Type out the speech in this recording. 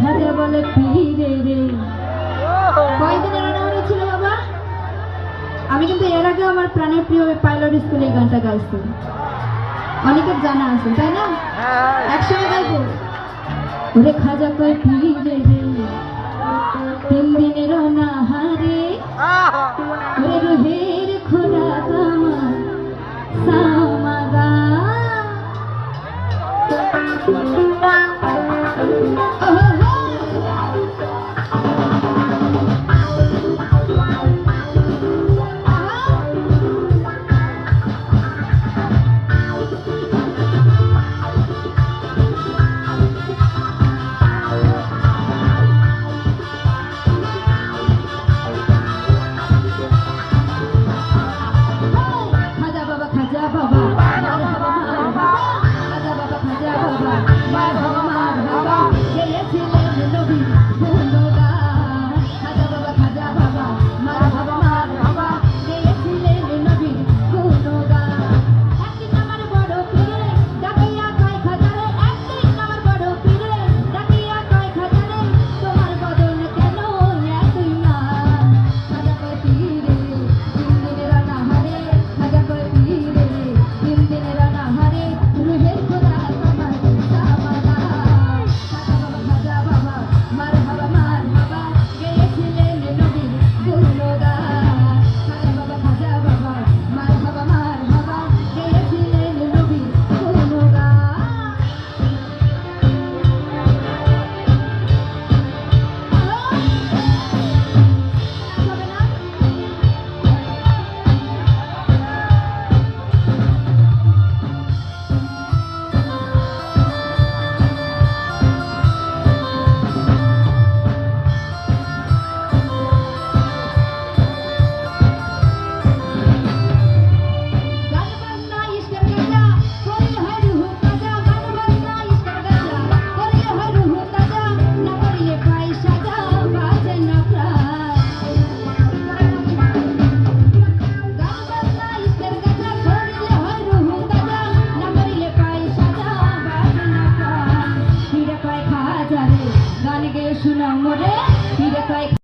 খাজা বলে পীরে রে। কয়দিনের আগে ছিল বাবা, আমি কিন্তু এর আগে আমার প্রাণের প্রিয় পাইলট স্কুলে এই গানটা গাইছি, অনেকের জানা আছে তাই না? একসঙ্গে গাইবো। ওরে খাজা কয় পীরে রে, 3 দিনে